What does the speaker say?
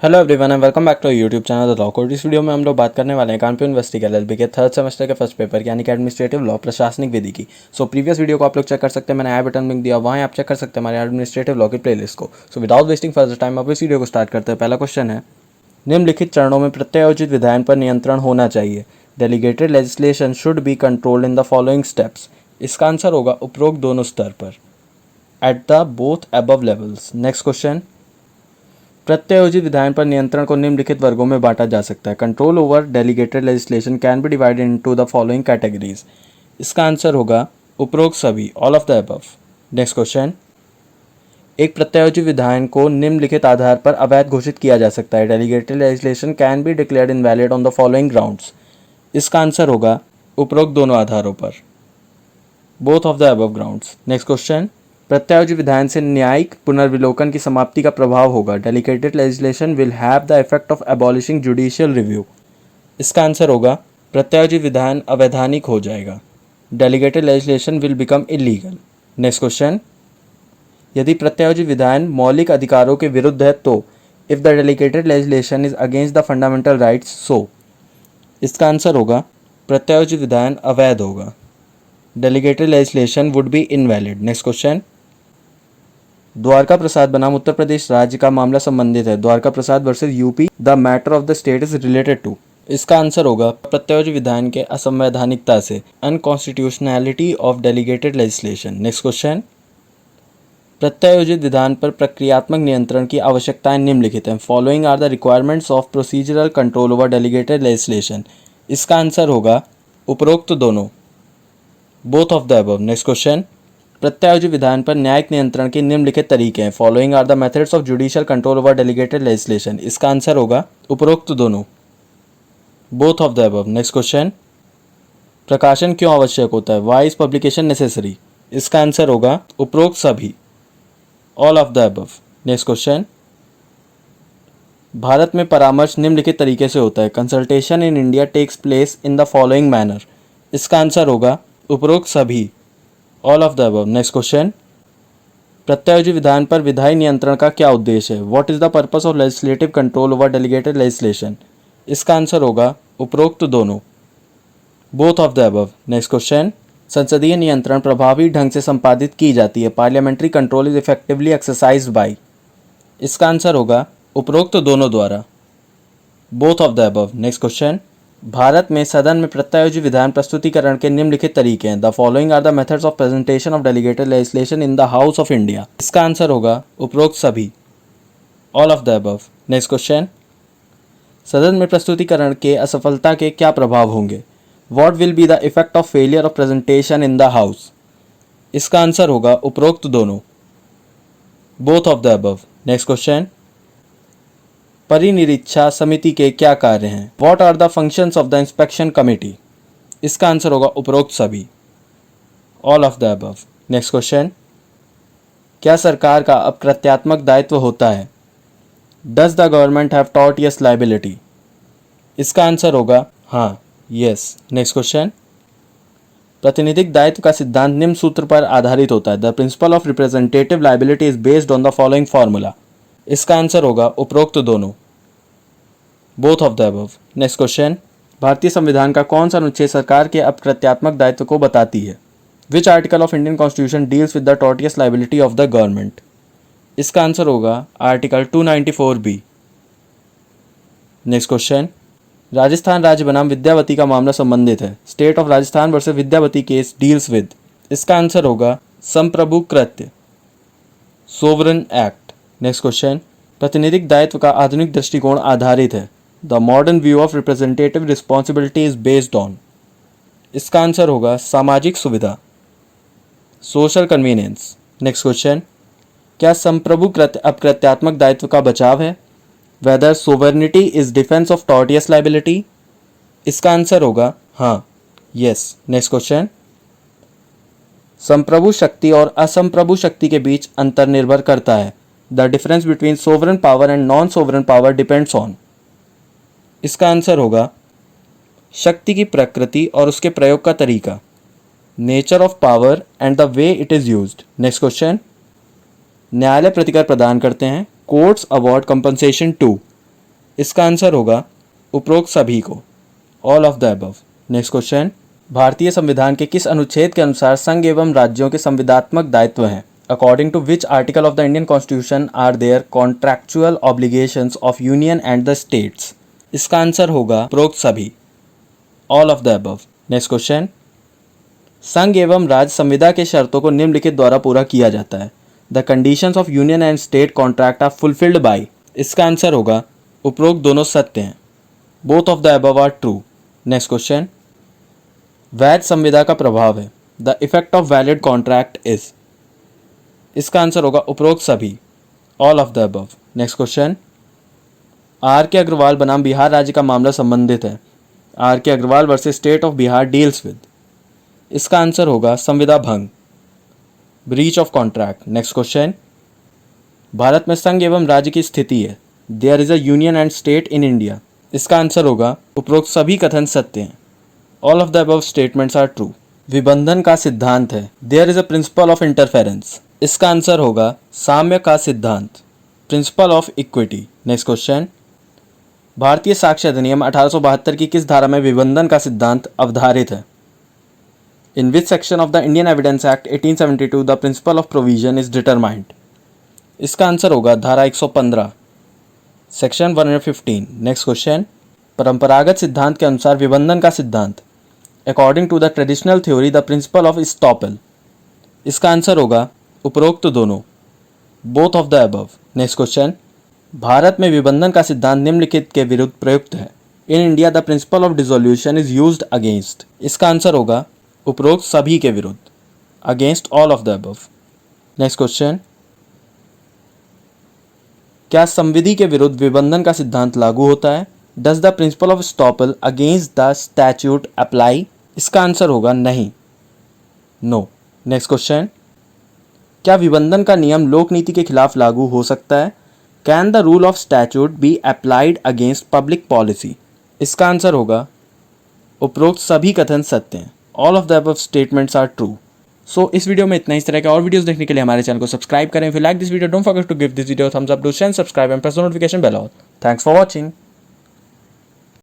Hello everyone and welcome back to YouTube channel the law code. इस video में हम लोग बात करने वाले हैं कानपुर यूनिवर्सिटी के एलएलबी के थर्ड सेमेस्टर के फर्स्ट पेपर यानी कि एडमिनिस्ट्रेटिव लॉ प्रशासनिक विधि की। प्रीवियस वीडियो को आप लोग चेक कर सकते हैं, मैंने आई बटन लिंक दिया, वहाँ आप चेक कर सकते हैं हमारे एडमिनिस्ट्रेटिव लॉ की प्लेलिस्ट को। विदाउट वेस्टिंग फर्दर टाइम अब इस वीडियो को स्टार्ट करते हैं। पहला क्वेश्चन है, निम्नलिखित चरणों में प्रत्यायोजित विधायन पर नियंत्रण होना चाहिए। Delegated legislation should be controlled in the following steps. इसका आंसर होगा उपरोक्त दोनों स्तर पर, at the both above levels. Next question, प्रत्यायोजित विधायन पर नियंत्रण को निम्नलिखित वर्गों में बांटा जा सकता है। Control over delegated legislation can B divided into the following categories. इसका आंसर होगा उपरोक्त सभी, all of the above. Next question, एक प्रत्यायोजित विधायन को निम्नलिखित आधार पर अवैध घोषित किया जा सकता है। Delegated legislation can be declared invalid on the following grounds. इसका आंसर होगा उपरोक्त दोनों आधारों पर, both of the above grounds. Next question, प्रत्यायोजित विधायन से न्यायिक पुनर्विलोकन की समाप्ति का प्रभाव होगा। Delegated legislation will have the effect of abolishing judicial review. इसका आंसर होगा प्रत्यायोजित विधायन अवैधानिक हो जाएगा। Delegated legislation will become illegal. Next question, यदि प्रत्यायोजित विधायन मौलिक अधिकारों के विरुद्ध है तो if the delegated legislation is against the fundamental rights so. इसका आंसर होगा प्रत्यायोजित विधायन अवैध होगा। Delegated legislation would be invalid. Next question, Dwarka Prasad बनाम उत्तर प्रदेश राज्य का मामला संबंधित है। Dwarka Prasad versus UP, the matter of the state is related to. इसका आंसर होगा प्रत्यायोजित विधायन के असंवैधानिकता से, unconstitutionality of delegated legislation. Next question, प्रत्यायोजित विधान पर प्रक्रियात्मक नियंत्रण की आवश्यकताएं निम्नलिखित हैं। Following are the requirements of procedural control over delegated legislation. इसका आंसर होगा उपरोक्त दोनों, both of the above. Next question, प्रत्यायोजित विधान पर न्यायिक नियंत्रण के निम्नलिखित तरीके हैं। Following are the methods of judicial control over delegated legislation. इसका आंसर होगा उपरोक्त दोनों, both of the above. Next question, प्रकाशन क्यों आवश्यक होता है। Why is publication necessary. इसका आंसर होगा उपरोक्त सभी, all of the above. Next question, Bharat में परामर्श निम्नलिखित तरीके से होता है। Consultation in India takes place in the following manner. इसका आंसर होगा उपरोक्त सभी, all of the above. Next question, प्रत्यायोजित विधान पर विधायी नियंत्रण का क्या उद्देश्य है। What is the purpose of legislative control over delegated legislation. इसका आंसर होगा उपरोक्त दोनों, both of the above. Next question, संसदीय नियंत्रण प्रभावी ढंग से संपादित की जाती है। Parliamentary control is effectively exercised by. इसका आंसर होगा उपरोक्त दोनों द्वारा, both of the above. Next question, Bharat में सदन में प्रत्यायोजित विधान प्रस्तुतिकरण के निम्नलिखित तरीके हैं। The following are the methods of presentation of delegated legislation in the house of India. इसका आंसर होगा उपरोक्त सभी, all of the above. Next question, सदन में प्रस्तुतिकरण के असफलता के क्या प्रभाव होंगे। What will be the effect of failure of presentation in the house. इसका आंसर होगा उपरोक्त दोनों, both of the above. Next question, परिनिरीक्षा समिति के क्या कार्य हैं। What are the functions of the inspection committee. इसका आंसर होगा उपरोक्त सभी, all of the above. Next question, क्या सरकार का अप्रत्यात्मक दायित्व होता है। Does the government have tortious liability. इसका आंसर होगा हाँ, यस। नेक्स्ट क्वेश्चन, प्रातिनिधिक दायित्व का सिद्धांत निम्न सूत्र पर आधारित होता है। The principle of representative liability is based on the following formula. इसका आंसर होगा उपरोक्त दोनों, both of the above. Next question, भारतीय संविधान का कौन सा अनुच्छेद सरकार के अप्रत्यात्मक दायित्व को बताती है। Which article of Indian constitution deals with the tortious liability of the government. इसका आंसर होगा article 294B। Next question, Rajasthan राज्य बनाम विद्यावती का मामला संबंधित है। State of Rajasthan versus Vidyavati case deals with. इसका आंसर होगा संप्रभु कृत्य, सोवरन एक्ट। नेक्स्ट क्वेश्चन, प्रातिनिधिक दायित्व का आधुनिक दृष्टिकोण आधारित है। The modern view of representative responsibility is based on. इसका आंसर होगा सामाजिक सुविधा, सोशल कन्वीनियंस। नेक्स्ट क्वेश्चन, क्या संप्रभु कृत्य अप्रत्यात्मक दायित्व का बचाव है। Whether sovereignty is defence of tortious liability. इसका आंसर होगा हाँ, यस। नेक्स्ट क्वेश्चन, संप्रभु शक्ति और असंप्रभु शक्ति के बीच अंतर निर्भर करता है। The difference between sovereign power and non sovereign power depends on. इसका आंसर होगा शक्ति की प्रकृति और उसके प्रयोग का तरीका, nature of power and the way it is used. Next question, न्यायालय प्रतिकर प्रदान करते हैं। Courts award compensation to. इसका आंसर होगा उपरोक्त सभी को, all of the above. Next question, भारतीय संविधान के किस अनुच्छेद के अनुसार संघ एवं राज्यों के संविदात्मक दायित्व हैं? According to which article of the Indian constitution are there contractual obligations of union and the states? इसका आंसर होगा उपरोक्त सभी, all of the above. Next question, संघ एवं राज्य संविदा के शर्तों को निम्नलिखित द्वारा पूरा किया जाता है। The conditions of union and state contract are fulfilled by. इसका आंसर होगा उपरोक्त दोनों सत्य हैं, both of the above are true. Next question, वैध संविदा का प्रभाव है। The effect of valid contract is. इसका आंसर होगा उपरोक्त सभी, all of the above. Next question, R K Agrawal बनाम बिहार राज्य का मामला संबंधित है। R K Agrawal versus state of Bihar deals with. इसका आंसर होगा संविदा भंग, breach of contract. Next question, Bharat में संघ एवं राज्य की स्थिति है। There is a union and state in India. इसका आंसर होगा उपरोक्त सभी कथन सत्य हैं, all of the above statements are true. विबंधन का सिद्धांत है। There is a principle of interference. इसका आंसर होगा साम्य का सिद्धांत, principle of equity. Next question, भारतीय साक्ष्य अधिनियम 1872 की किस धारा में विबंधन का सिद्धांत अवधारित है? In which section of the Indian Evidence Act 1872 the principle of provision is determined? इसका आंसर होगा धारा 115, सेक्शन 115। नेक्स्ट क्वेश्चन, परंपरागत सिद्धांत के अनुसार विबंधन का सिद्धांत, according to the traditional theory the principle of estoppel. इसका आंसर होगा उपरोक्त दोनों, both of the above. Next question, Bharat में विबंधन का सिद्धांत निम्नलिखित के विरुद्ध प्रयुक्त है। In India the principle of dissolution is used against. इसका आंसर होगा उपरोक्त सभी के विरुद्ध, against all of the above. Next question, क्या संविधि के विरुद्ध विबंधन का सिद्धांत लागू होता है? Does the principle of estoppel against the statute apply? इसका आंसर होगा नहीं, नो। नेक्स्ट क्वेश्चन, क्या विबंधन का नियम लोक नीति के खिलाफ लागू हो सकता है? Can the rule of statute be applied against public policy? इसका आंसर होगा उपरोक्त सभी कथन सत्य हैं, all of the above statements are true. So इस वीडियो में इतना। इस तरह के और वीडियोस देखने के लिए हमारे चैनल को सब्सक्राइब करें। If you like this video don't forget to give this video thumbs up, do share, subscribe and press the notification bell all. Thanks for watching.